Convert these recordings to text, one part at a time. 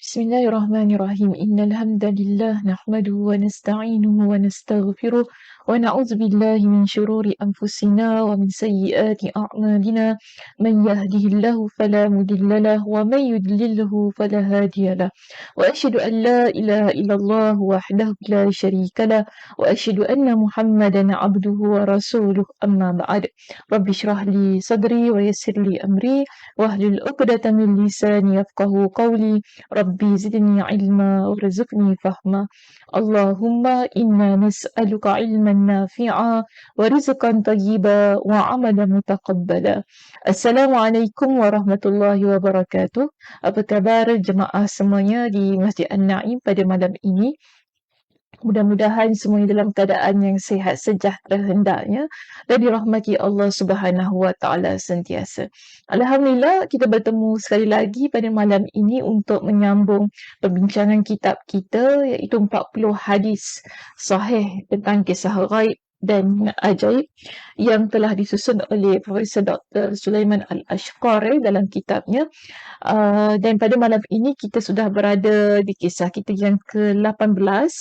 Bismillahirrahmanirrahim. Innal hamdalillah nahmaduhu wa nasta'inuhu wa nastaghfiruh wa na'udzu billahi min shururi anfusina wa min sayyiati a'malina. Man yahdihillahu fala mudilla lahu wa man yudlilhu fala hadiya lahu. Wa asyhadu an la ilaha illallah wahdahu la syarika lahu wa asyhadu anna Muhammadan 'abduhu wa rasuluh. Amma ba'd. Rabbi shrah li sadri wa yassir li amri wahlul 'uqdatam min lisani yafqahu qawli. Rabbi zidni ilma warzuqni fahma. Allahumma inna nas'aluka ilman nafi'a wa rizqan tayyiba wa amalan mutaqabbala. Assalamualaikum warahmatullahi wabarakatuh. Apa khabar jemaah semuanya di Masjid An-Naim pada malam ini? Mudah-mudahan semuanya dalam keadaan yang sihat sejahtera hendaknya dan dirahmati Allah Subhanahu Wa Taala sentiasa. Alhamdulillah kita bertemu sekali lagi pada malam ini untuk menyambung perbincangan kitab kita iaitu 40 hadis sahih tentang kisah ghaib dan ajaib yang telah disusun oleh Profesor Dr. Sulaiman Al-Ashqari dalam kitabnya. Dan pada malam ini kita sudah berada di kisah kita yang ke-18.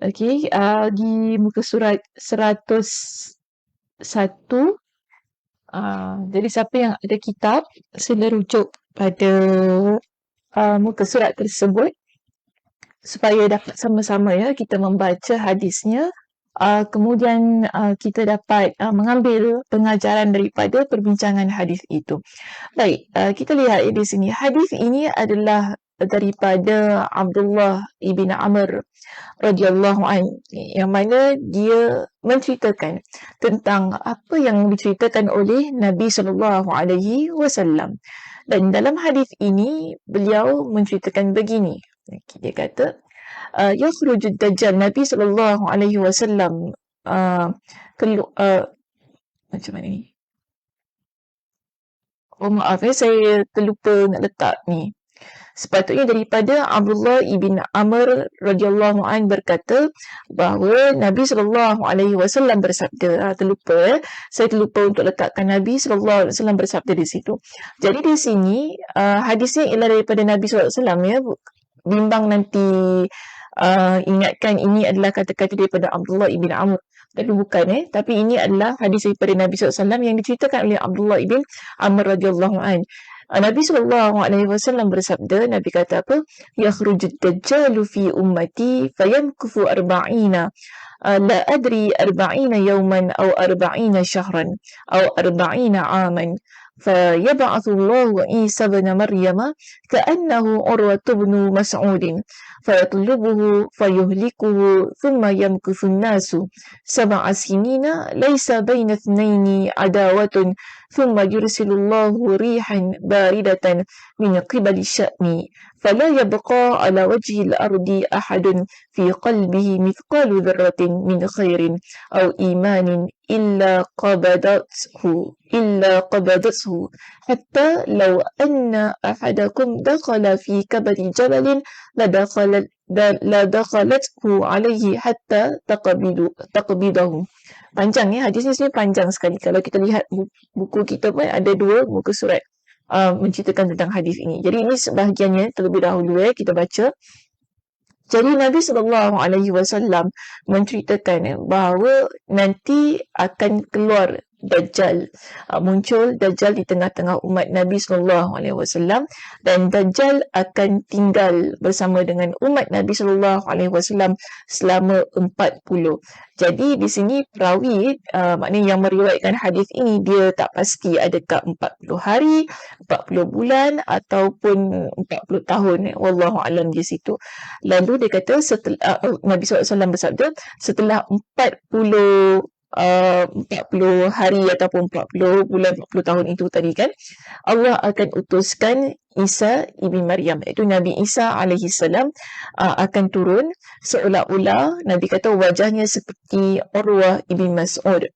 Okey, di muka surat 101. Jadi siapa yang ada kitab, sila rujuk pada muka surat tersebut supaya dapat sama-sama ya kita membaca hadisnya. Kemudian kita dapat mengambil pengajaran daripada perbincangan hadis itu. Baik, kita lihat di sini. Hadis ini adalah daripada Abdullah ibn Amr radhiyallahu anhu, yang mana dia menceritakan tentang apa yang diceritakan oleh Nabi sallallahu alaihi wasallam. Dan dalam hadis ini beliau menceritakan begini. Dia kata, yakhrujud dajjal, Nabi sallallahu alaihi wasallam macam mana ni? Oh maaf saya terlupa nak letak ni. Sepatutnya daripada Abdullah ibn Amr radhiyallahu anhu berkata bahawa Nabi sallallahu alaihi wasallam bersabda. Saya terlupa untuk letakkan Nabi sallallahu alaihi wasallam bersabda di situ. Jadi di sini hadisnya ialah daripada Nabi sallallahu alaihi wasallam ya. Bimbang nanti ingatkan ini adalah kata-kata daripada Abdullah ibn Amr. Tapi bukan tapi ini adalah hadis daripada Nabi sallallahu alaihi wasallam yang diceritakan oleh Abdullah ibn Amr radhiyallahu anhu. Nabi sallallahu alaihi wasallam bersabda, Nabi kata apa? Yakhrujud dajjalu fi ummati fayamkufu arba'ina la adri arba'ina yawman aw arba'ina shahran aw arba'ina aman. فيبعث الله عيسى بن مريم كأنه عروة بن مسعود فيطلبه فيهلكه ثم يمكث الناس 7 سنين ليس بين اثنين عداوة ثم يرسل الله ريحا باردة من قبل الشأم فلا يبقى على وجه الأرض أحد في قلبه مثقال ذرة من خير أو إيمان إلا قبضته حتى لو أن أحدكم دخل في كبد جبل لدخلته عليه حتى تقبضه. Panjang ya, hadis ni panjang sekali. Kalau kita lihat buku kita pun ada 2 muka surat menceritakan tentang hadis ini. Jadi ini sebahagiannya terlebih dahulu kita baca. Jadi Nabi sallallahu alaihi wasallam menceritakan bahawa nanti akan keluar Dajjal, muncul Dajjal di tengah-tengah umat Nabi sallallahu alaihi wasallam, dan Dajjal akan tinggal bersama dengan umat Nabi sallallahu alaihi wasallam selama 40. Jadi di sini perawi maknanya yang meriwayatkan hadis ini dia tak pasti adakah 40 hari, 40 bulan ataupun 40 tahun. Wallahu alam di situ. Lalu dia kata setelah Nabi SAW bersabda, setelah 40 hari ataupun 40 bulan, 40 tahun itu tadi kan, Allah akan utuskan Isa ibn Maryam, iaitu Nabi Isa alaihi salam akan turun seolah-olah Nabi kata wajahnya seperti Urwah ibn Mas'ud.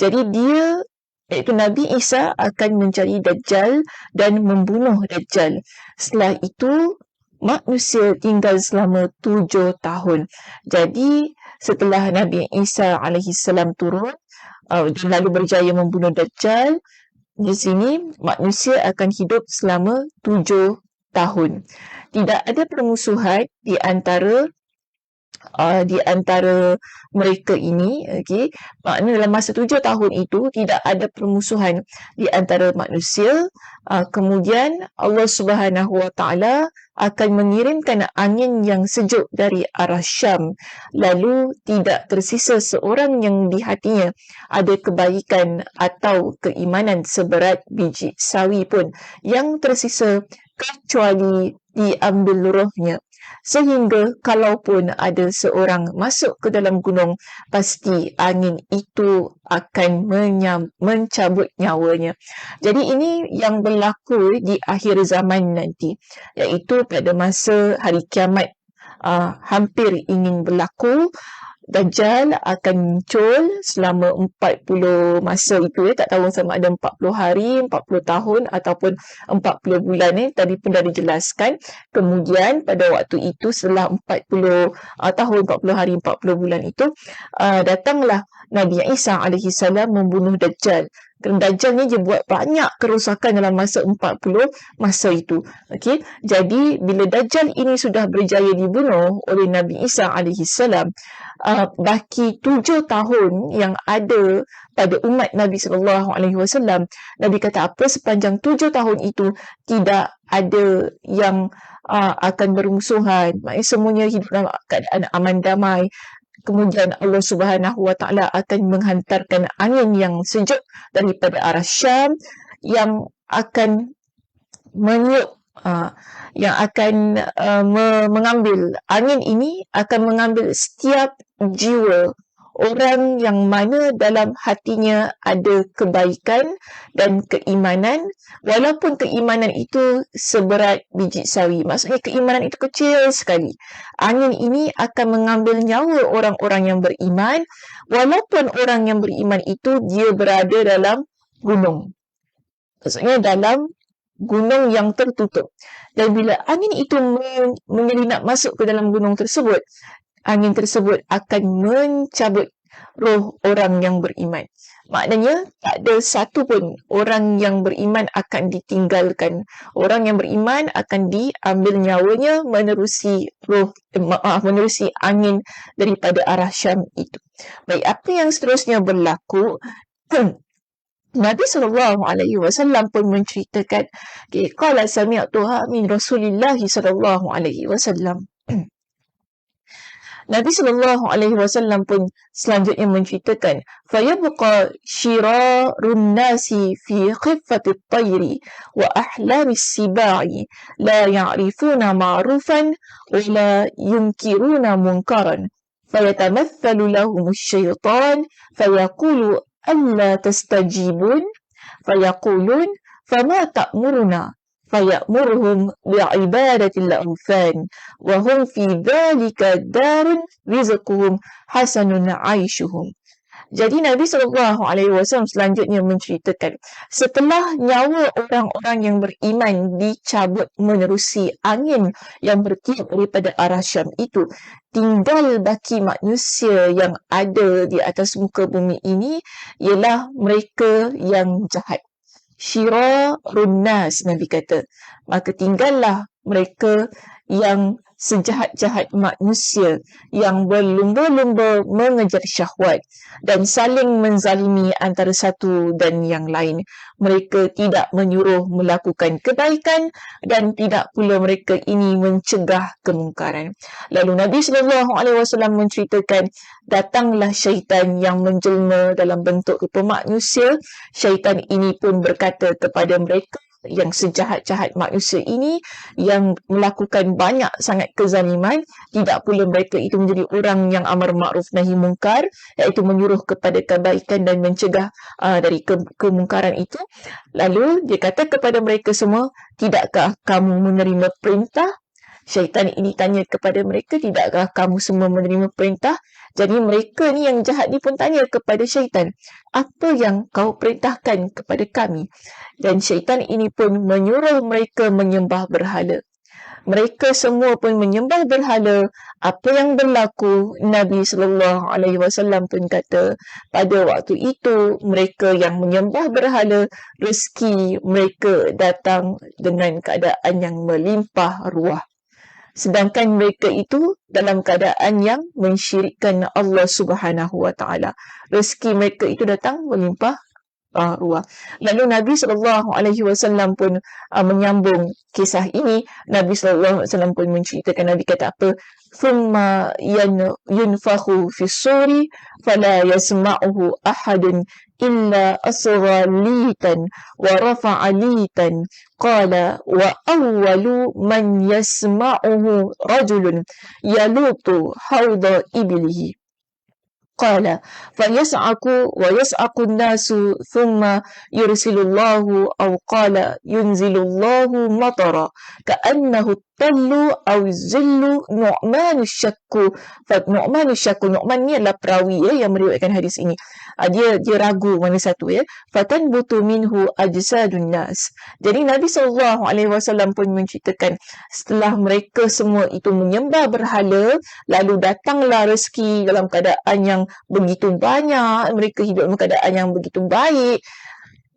Jadi dia iaitu Nabi Isa akan mencari Dajjal dan membunuh Dajjal. Setelah itu manusia tinggal selama 7 tahun. Jadi setelah Nabi Isa alaihi salam turun lalu berjaya membunuh Dajjal, di sini manusia akan hidup selama 7 tahun. tidak ada permusuhan di antara mereka ini, okey. Maknanya dalam masa 7 tahun itu tidak ada permusuhan di antara manusia. Kemudian Allah Subhanahu Wa Taala akan mengirimkan angin yang sejuk dari arah Syam, lalu tidak tersisa seorang yang di hatinya ada kebaikan atau keimanan seberat biji sawi pun yang tersisa kecuali diambil rohnya. Sehingga kalaupun ada seorang masuk ke dalam gunung, pasti angin itu akan mencabut nyawanya. Jadi ini yang berlaku di akhir zaman nanti, iaitu pada masa hari kiamat hampir ingin berlaku. Dajjal akan muncul selama 40 masa itu, tak tahu sama ada 40 hari, 40 tahun ataupun 40 bulan. Tadi pun dah dijelaskan. Kemudian pada waktu itu setelah 40 tahun, 40 hari, 40 bulan itu, datanglah Nabi Isa AS membunuh Dajjal. Kerana Dajjal ni dia buat banyak kerosakan dalam masa 40 masa itu. Okey, jadi bila Dajjal ini sudah berjaya dibunuh oleh Nabi Isa AS, baki 7 tahun yang ada pada umat Nabi SAW, Nabi kata apa, sepanjang 7 tahun itu tidak ada yang akan bermusuhan. Maksudnya semuanya hidup dalam keadaan aman damai. Kemudian Allah Subhanahu Wa Taala akan menghantarkan angin yang sejuk daripada arah Syam yang akan meniup, mengambil, angin ini akan mengambil setiap jiwa orang yang mana dalam hatinya ada kebaikan dan keimanan, walaupun keimanan itu seberat biji sawi. Maksudnya keimanan itu kecil sekali. Angin ini akan mengambil nyawa orang-orang yang beriman, walaupun orang yang beriman itu dia berada dalam gunung. Maksudnya dalam gunung yang tertutup. Dan bila angin itu menyelinap masuk ke dalam gunung tersebut, angin tersebut akan mencabut roh orang yang beriman. Maknanya tak ada satu pun orang yang beriman akan ditinggalkan. Orang yang beriman akan diambil nyawanya menerusi angin daripada arah Syam itu. Baik, apa yang seterusnya berlaku? Nabi SAW pun menceritakan, qala sami'tuha min Rasulillah SAW. Nabi SAW pun selanjutnya menceritakan, fayabqa syirarun nasi fi khiffatit tayri wa ahlamis sibai la ya'rifuna ma'rufan wa la yunkiruna munkaran fayatamathalu lahum syaitan fayaqulu alla tastajibun fayaqulun fama ta'muruna فيأمرهم بعبادة الأوثان وهم في ذلك دار رزقهم حسن عيشهم. Jadi Nabi SAW selanjutnya menceritakan, setelah nyawa orang-orang yang beriman dicabut menerusi angin yang bertiup daripada arah Syam itu, tinggal baki manusia yang ada di atas muka bumi ini ialah mereka yang jahat. Syirarun nas, Nabi kata. Maka tinggallah mereka yang sejahat-jahat manusia, yang berlumba-lumba mengejar syahwat dan saling menzalimi antara satu dan yang lain. Mereka tidak menyuruh melakukan kebaikan dan tidak pula mereka ini mencegah kemungkaran. Lalu Nabi SAW menceritakan, datanglah syaitan yang menjelma dalam bentuk rupa manusia. Syaitan ini pun berkata kepada mereka yang sejahat-jahat manusia ini, yang melakukan banyak sangat kezaliman, tidak pula mereka itu menjadi orang yang amar ma'ruf nahi mungkar, iaitu menyuruh kepada kebaikan dan mencegah dari kemungkaran itu. Lalu dia kata kepada mereka semua, tidakkah kamu menerima perintah? Syaitan ini tanya kepada mereka, tidakkah kamu semua menerima perintah? Jadi mereka ni yang jahat ni pun tanya kepada syaitan, apa yang kau perintahkan kepada kami? Dan syaitan ini pun menyuruh mereka menyembah berhala. Mereka semua pun menyembah berhala. Apa yang berlaku? Nabi SAW pun kata, pada waktu itu mereka yang menyembah berhala, rezeki mereka datang dengan keadaan yang melimpah ruah. sedangkan mereka itu dalam keadaan yang mensyirikkan Allah Subhanahu wa taala. Rezeki mereka itu datang melimpah ruah. Lalu Nabi SAW pun menyambung kisah ini. Nabi SAW pun menceritakan, Nabi kata apa? Thumma yunfakhu fi suri fala yasma'uhu ahadun illa asgha litan wa rafa'a litan. Qala wa awwalu man yasma'uhu rajulun yalutu hawda iblihi. قال فيسعق ويسعق الناس ثم يرسل الله أو قال ينزل الله مطرا كأنه الطل أو الزل نعمان الشك. Nu'man ni adalah perawi yang meriwayatkan hadis ini. Dia ragu mana satu ya. Fatanbutu minhu ajsadun nas. Jadi Nabi SAW pun menceritakan setelah mereka semua itu menyembah berhala, lalu datanglah rezeki dalam keadaan yang begitu banyak, mereka hidup dalam keadaan yang begitu baik,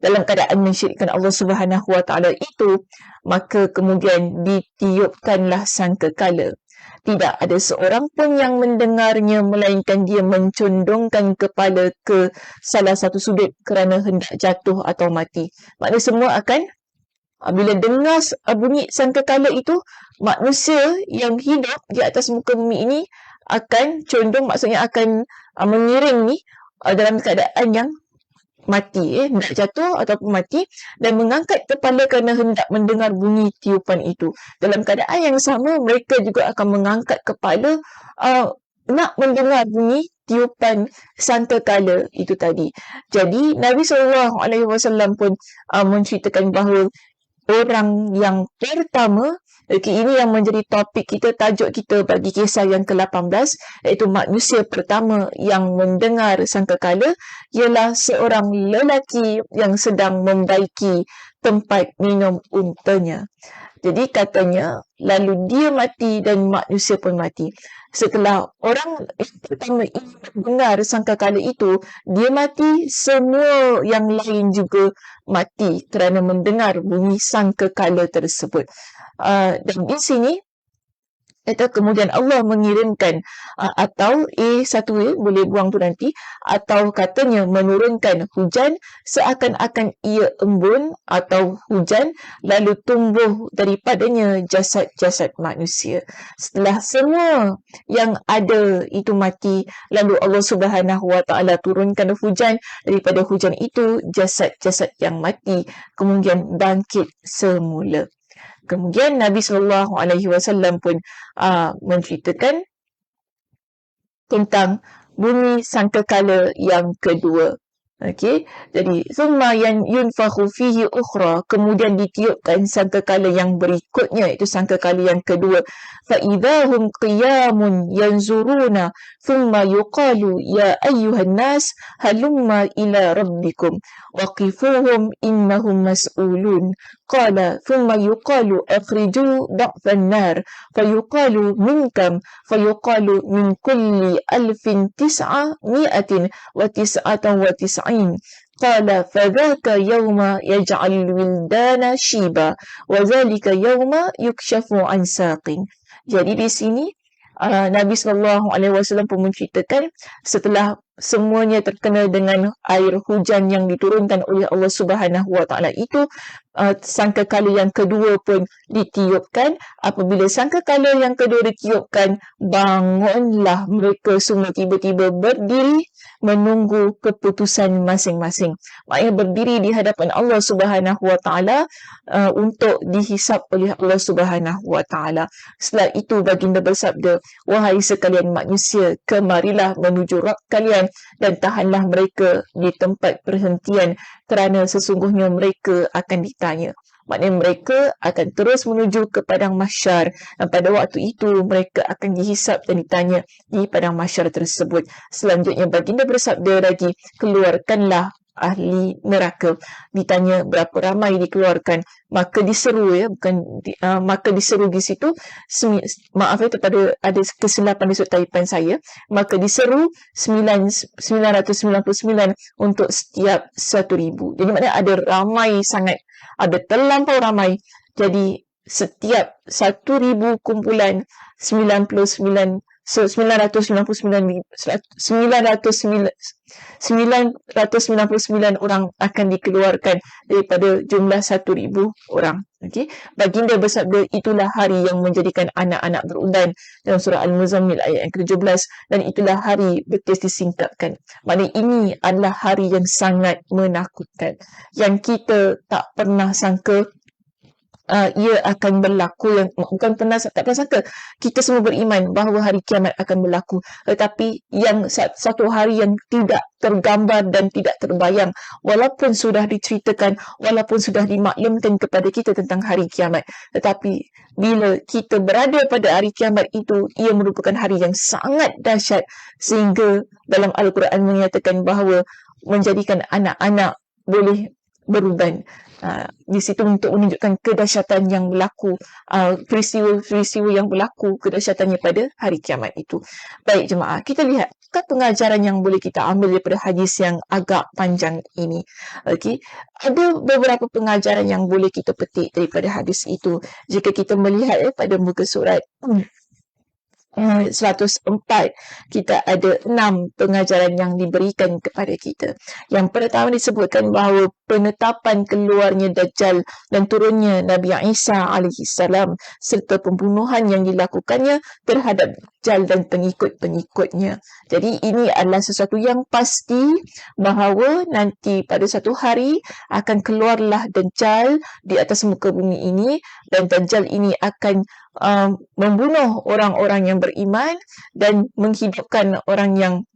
dalam keadaan mensyirikkan Allah Subhanahu wa taala itu, maka kemudian ditiupkanlah sangkakala. Tidak ada seorang pun yang mendengarnya melainkan dia mencondongkan kepala ke salah satu sudut kerana hendak jatuh atau mati. Maknanya semua akan bila dengar bunyi sangkakala itu, manusia yang hidup di atas muka bumi ini akan condong, maksudnya akan mengiring ni dalam keadaan yang mati, hendak jatuh ataupun mati, dan mengangkat kepala kerana hendak mendengar bunyi tiupan itu. Dalam keadaan yang sama, mereka juga akan mengangkat kepala nak mendengar bunyi tiupan sangkakala itu tadi. Jadi Nabi SAW pun menceritakan bahawa orang yang pertama, ini yang menjadi topik kita, tajuk kita bagi kisah yang ke-18, iaitu manusia pertama yang mendengar sangkakala ialah seorang lelaki yang sedang membaiki tempat minum untanya. Jadi katanya, lalu dia mati dan manusia pun mati. Setelah orang pertama ini dengar sangkakala itu, dia mati, semua yang lain juga mati kerana mendengar bunyi sangkakala tersebut. Dan di sini kemudian Allah mengirimkan atau satu boleh buang tu nanti, atau katanya menurunkan hujan seakan-akan ia embun atau hujan, lalu tumbuh daripadanya jasad-jasad manusia. Setelah semua yang ada itu mati, lalu Allah Subhanahu wa taala turunkan hujan, daripada hujan itu jasad-jasad yang mati kemudian bangkit semula. Kemudian Nabi SAW pun menceritakan tentang bunyi sangkakala yang kedua. Okey, jadi summa yunfakhu fihi ukhra, kemudian ditiupkan sangkakala yang berikutnya, itu sangkakala yang kedua. Fa idahum qiyamun yanzuruna thumma yuqalu ya ayyuhan nas halumma ila rabbikum waqifuhum innahum mas'ulun. Qala thumma yuqalu akhriju da'fan nar fayuqalu minkam fayuqalu min kulli alfin tis'ami'atin wa tis'atan wa tis'in. Qala fadhaka yawma yaj'al wildana shiba wa dhalika yawma yukshafu an saqin. Jadi di sini Nabi SAW pun menceritakan setelah semuanya terkena dengan air hujan yang diturunkan oleh Allah Subhanahu wa taala itu, sangkakala yang kedua pun ditiupkan. Apabila sangkakala yang kedua ditiupkan, bangunlah mereka semua tiba-tiba berdiri menunggu keputusan masing-masing. Maknanya berdiri di hadapan Allah Subhanahu wa taala untuk dihisap oleh Allah Subhanahu wa taala. Setelah itu baginda bersabda, wahai sekalian manusia, kemarilah menuju Rabb kalian dan tahanlah mereka di tempat perhentian kerana sesungguhnya mereka akan ditanya. Maknanya mereka akan terus menuju ke padang mahsyar, dan pada waktu itu mereka akan dihisap dan ditanya di padang mahsyar tersebut. Selanjutnya baginda bersabda lagi, keluarkanlah ahli neraka. Ditanya berapa ramai dikeluarkan, maka diseru maka diseru di situ, maaf terpada ada kesilapan di sutaipan saya, maka diseru 999 untuk setiap 1,000. Jadi maknanya ada ramai sangat, ada terlampau ramai. Jadi setiap 1,000 kumpulan 999 orang akan dikeluarkan daripada jumlah 1,000 orang. Okey, baginda bersabda, itulah hari yang menjadikan anak-anak berudan dalam surah Al-Muzammil ayat yang ke-17, dan itulah hari betis disingkapkan. Maknanya ini adalah hari yang sangat menakutkan, yang kita tak pernah sangka ia akan berlaku, yang bukan tak pernah sangka, kita semua beriman bahawa hari kiamat akan berlaku, tetapi yang satu hari yang tidak tergambar dan tidak terbayang, walaupun sudah diceritakan, walaupun sudah dimaklumkan kepada kita tentang hari kiamat, tetapi bila kita berada pada hari kiamat itu, ia merupakan hari yang sangat dahsyat, sehingga dalam Al-Quran menyatakan bahawa menjadikan anak-anak boleh beruban. Di situ untuk menunjukkan kedahsyatan yang berlaku, peristiwa-peristiwa yang berlaku, kedahsyatannya pada hari kiamat itu. Baik jemaah, kita lihat pengajaran yang boleh kita ambil daripada hadis yang agak panjang ini. Okey, ada beberapa pengajaran yang boleh kita petik daripada hadis itu. Jika kita melihat pada muka surat 104, kita ada 6 pengajaran yang diberikan kepada kita. Yang pertama disebutkan bahawa penetapan keluarnya Dajjal dan turunnya Nabi Isa alaihissalam serta pembunuhan yang dilakukannya terhadap Dajjal dan pengikut-pengikutnya. Jadi ini adalah sesuatu yang pasti bahawa nanti pada satu hari akan keluarlah Dajjal di atas muka bumi ini, dan Dajjal ini akan membunuh orang-orang yang beriman dan menghidupkan orang yang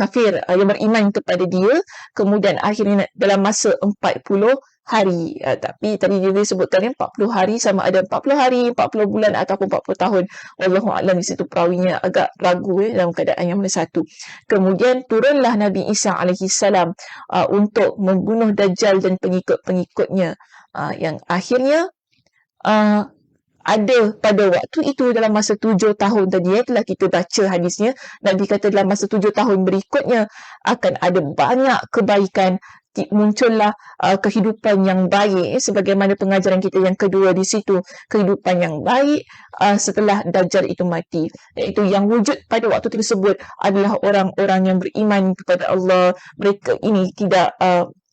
kafir, yang beriman kepada dia, kemudian akhirnya dalam masa 40 hari. Tapi tadi dia sebutkan 40 hari, sama ada 40 hari, 40 bulan ataupun 40 tahun. Wallahu a'lam, di situ perawinya agak ragu dalam keadaan yang mana satu. Kemudian turunlah Nabi Isa alaihissalam untuk membunuh Dajjal dan pengikut-pengikutnya, yang akhirnya ada pada waktu itu dalam masa 7 tahun tadi telah kita baca hadisnya. Nabi kata dalam masa 7 tahun berikutnya akan ada banyak kebaikan, muncullah kehidupan yang baik, sebagaimana pengajaran kita yang kedua di situ, kehidupan yang baik setelah Dajjal itu mati, iaitu yang wujud pada waktu tersebut adalah orang-orang yang beriman kepada Allah. Mereka ini tidak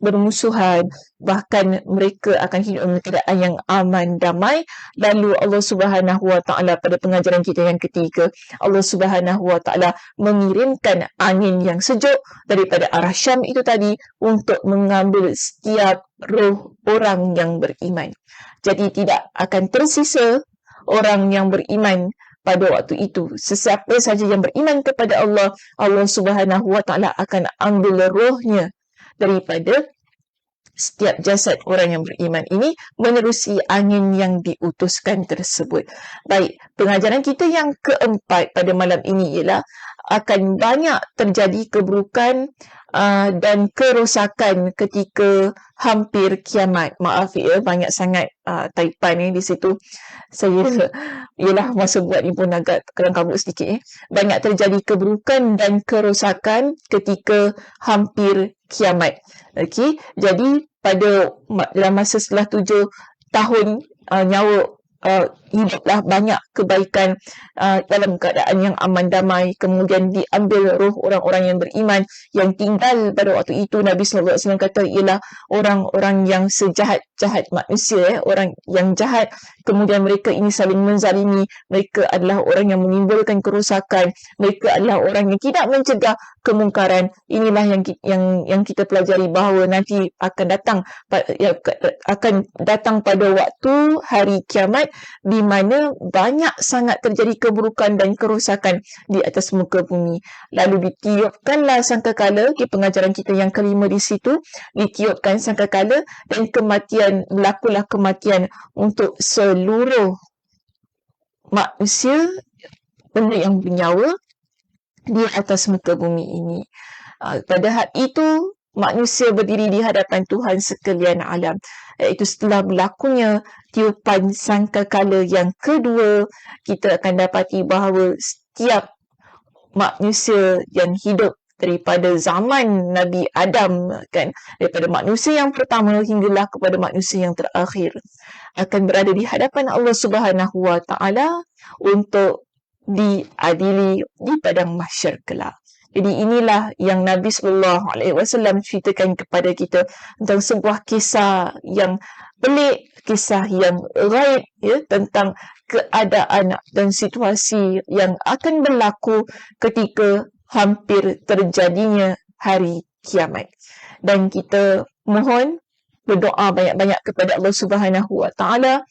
bermusuhan, bahkan mereka akan hidup dalam keadaan yang aman, damai. Lalu Allah Subhanahu Wa Taala pada pengajaran kita yang ketiga, Allah Subhanahu Wa Taala mengirimkan angin yang sejuk daripada arah Syam itu tadi untuk mengambil setiap roh orang yang beriman. Jadi tidak akan tersisa orang yang beriman pada waktu itu. Sesiapa saja yang beriman kepada Allah, Allah Subhanahu Wa Taala akan ambil rohnya daripada setiap jasad orang yang beriman ini menerusi angin yang diutuskan tersebut. Baik, pengajaran kita yang keempat pada malam ini ialah akan banyak terjadi keburukan dan kerosakan ketika hampir kiamat. Maaf banyak sangat taipan di situ. Saya ialah masa buat ni pun agak kelam kabut sedikit. Banyak terjadi keburukan dan kerosakan ketika hampir kiamat. Okey, jadi dalam masa setelah 7 tahun nyawa hiduplah banyak kebaikan dalam keadaan yang aman damai. Kemudian diambil roh orang-orang yang beriman yang tinggal pada waktu itu. Nabi SAW kata ialah orang-orang yang sejahat-jahat manusia, orang yang jahat. Kemudian mereka ini saling menzalimi, mereka adalah orang yang menimbulkan kerosakan, mereka adalah orang yang tidak mencegah kemungkaran. Inilah yang kita pelajari bahawa nanti akan datang pada waktu hari kiamat di mana banyak sangat terjadi keburukan dan kerosakan di atas muka bumi. Lalu ditiupkanlah sangkakala, pengajaran kita yang kelima di situ, ditiupkan sangkakala dan berlakulah kematian untuk seluruh manusia, benda yang bernyawa di atas muka bumi ini. Pada had itu manusia berdiri di hadapan Tuhan sekalian alam, iaitu setelah berlakunya tiupan sangkakala yang kedua, kita akan dapati bahawa setiap manusia yang hidup daripada zaman Nabi Adam, kan, daripada manusia yang pertama hinggalah kepada manusia yang terakhir, akan berada di hadapan Allah Subhanahu Wa Taala untuk diadili di padang mahsyar kelak. Jadi inilah yang Nabi SAW ceritakan kepada kita tentang sebuah kisah yang pelik, kisah yang gaib, ya, tentang keadaan dan situasi yang akan berlaku ketika hampir terjadinya hari kiamat. Dan kita mohon berdoa banyak-banyak kepada Allah Subhanahu Wa Taala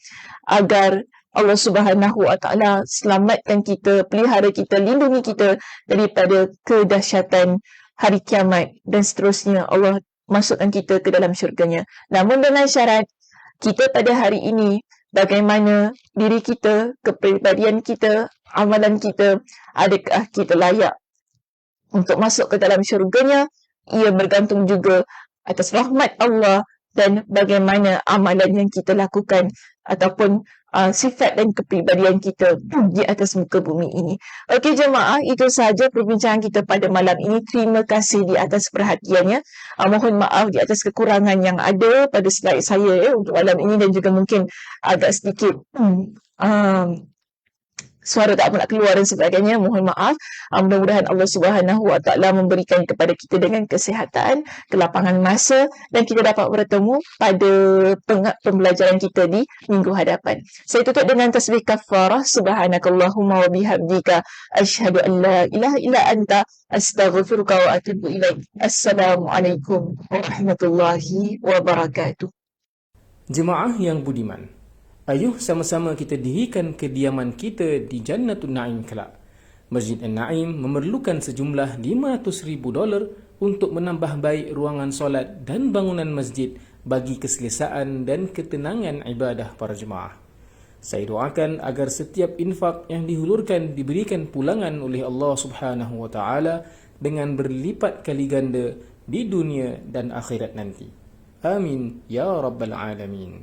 agar Allah Subhanahu Wa Taala selamatkan kita, pelihara kita, lindungi kita daripada kedahsyatan hari kiamat, dan seterusnya Allah masukkan kita ke dalam syurganya. Namun dengan syarat, kita pada hari ini, bagaimana diri kita, kepribadian kita, amalan kita, adakah kita layak untuk masuk ke dalam syurganya? Ia bergantung juga atas rahmat Allah dan bagaimana amalan yang kita lakukan ataupun sifat dan kepribadian kita di atas muka bumi ini. Okey jemaah, itu sahaja perbincangan kita pada malam ini. Terima kasih di atas perhatiannya. Mohon maaf di atas kekurangan yang ada pada slide saya untuk malam ini, dan juga mungkin agak sedikit suara tak nak keluar dan sebagainya. Mohon maaf. Mudah-mudahan Allah Subhanahu Wa Taala memberikan kepada kita dengan kesihatan, kelapangan masa, dan kita dapat bertemu pada pembelajaran kita di minggu hadapan. Saya tutup dengan tasbih kafarah. Subhanakallahumma wa bihamdika asyhadu an la ilaha illa anta astaghfiruka wa atubu ilaik. Assalamualaikum warahmatullahi wabarakatuh. Jemaah yang budiman, ayuh sama-sama kita dirikan kediaman kita di Jannatul Naim kelak. Masjid An-Naim memerlukan sejumlah $500,000 untuk menambah baik ruangan solat dan bangunan masjid bagi keselesaan dan ketenangan ibadah para jemaah. Saya doakan agar setiap infak yang dihulurkan diberikan pulangan oleh Allah Subhanahu Wa Taala dengan berlipat kali ganda di dunia dan akhirat nanti. Amin ya rabbal alamin.